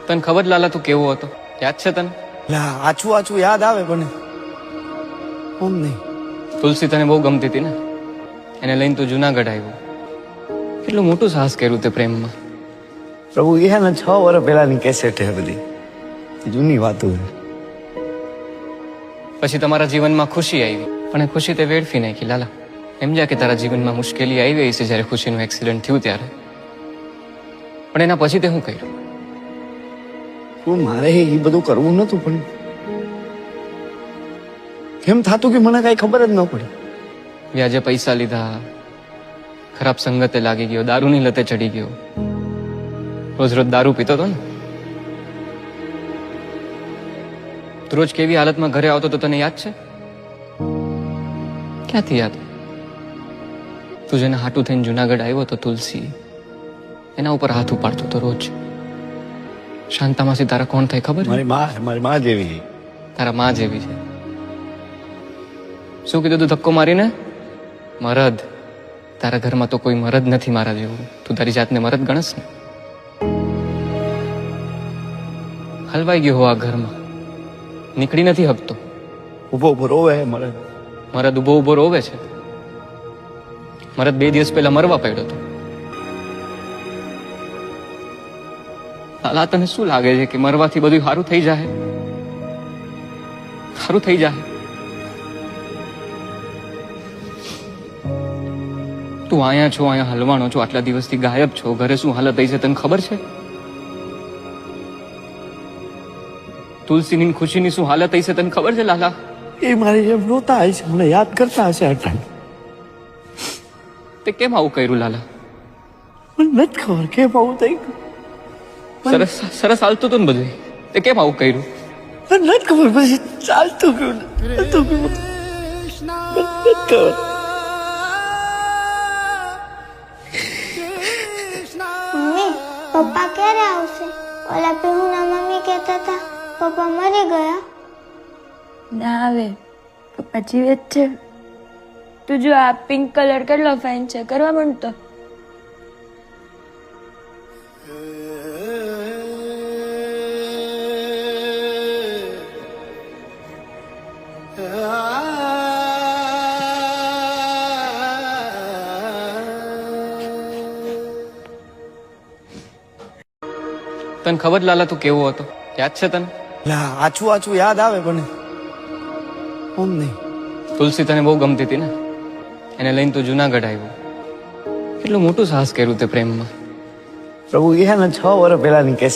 તને ખબર લાલા તું કેવો હતો? યાદ છે તને? લા આછું આછું યાદ આવે પણ કોમ નહીં. તુલસી તને બહુ ગમતી હતી ને, એને લઈને તું જુનાગઢ આવ્યો. કેટલું મોટું સાહસ કર્યું તે પ્રેમમાં. પ્રભુ એ હે ને 6 વર્ષ પહેલાની કેસેટ હે બધી, જૂની વાતો છે. પછી તમારા જીવનમાં ખુશી આવી, પણ એ ખુશી તે વેડફી નાખી લાલા. સમજ્યા કે તારા જીવનમાં મુશ્કેલી આવી છે જ્યારે ખુશીનું એક્સિડન્ટ થયું ત્યારે, પણ એના પછી તે શું કર્યું? શું મારે એ બધું કરવું નતું, પણ કેમ થાતું કે મને કઈ ખબર જ ન પડી. વ્યાજે પૈસા લીધા, ખરાબ સંગતે લાગી ગયો, દારૂની લતે ચડી ગયો, રોજ રોજ દારૂ પીતો હતો ને. તું રોજ કેવી હાલતમાં ઘરે આવતો તો તને યાદ છે? ક્યાંથી યાદ? તું જેને હાટું થઈને જુનાગઢ આવ્યો તો તુલસી, એના ઉપર હાથ ઉપાડતો તો રોજ. શાંતામાસી તારા કોણ થાય ખબર? મારી માં જેવી. તારા માં જેવી છે. શું કીધું તું ધક્કો મારીને? મરદ. તારા ઘરમાં તો કોઈ મરદ નથી મારા જેવું. તું તારી જાતને મરદ ગણસ ને? હલવાઈ ગયો હો આ ઘરમાં, નીકળી નથી હકતો. ઉભો ઉભો રોવે મળે. મરદ ઉભો ઉભો રોવે છે. મરદ 2 દિવસ પહેલા મરવા પડ્યો હતો. લાલા તને શું લાગે છે કે મરવાથી બધું સારું થઈ જાય? સારું થઈ જાય? તું અહીંયા છો, અહીંયા હલવાનો છો, આટલા દિવસથી ગાયબ છો. ઘરે શું હાલત થઈ છે તને ખબર છે? તુલસીની ખુશીની શું હાલત થઈ છે તને ખબર છે લાલા? એ મારી જેમ રોતા હશે, મને યાદ કરતા હશે આ ટાઈમ. તે કેમ આવું કર્યું લાલા? મને નથી ખબર કેમ આવું થઈ ગયું. સરસ સરસ હાલતું હતું ને બધું, તે કેમ આવું કર્યું? મને નથી ખબર, પછી ચાલતું ગયું નતું ગયું. મને નથી ખબર. મમ્મી, પપ્પા ક્યારે આવશે? ઓલા પીહુના મમ્મી કહેતા હતા પપ્પા મરી ગયા. ના આવે, પપ્પા જીવે જ છે. તું જો આ પિંક કલર કેટલો ફાઇન છે, કરવા માંડતો. તને ખબર લાલા તું કેવો હતો? યાદ છે તને? લા આછું આછું યાદ આવે પણ કોમ નહીં. તુલસી તને બહુ ગમતી હતી ને, એને લઈને તું જુનાગઢ આવ્યો. કેટલું મોટું સાહસ કર્યું તે પ્રેમમાં. પ્રભુ એ હે ને 6 વર્ષ પહેલાની કેસેટ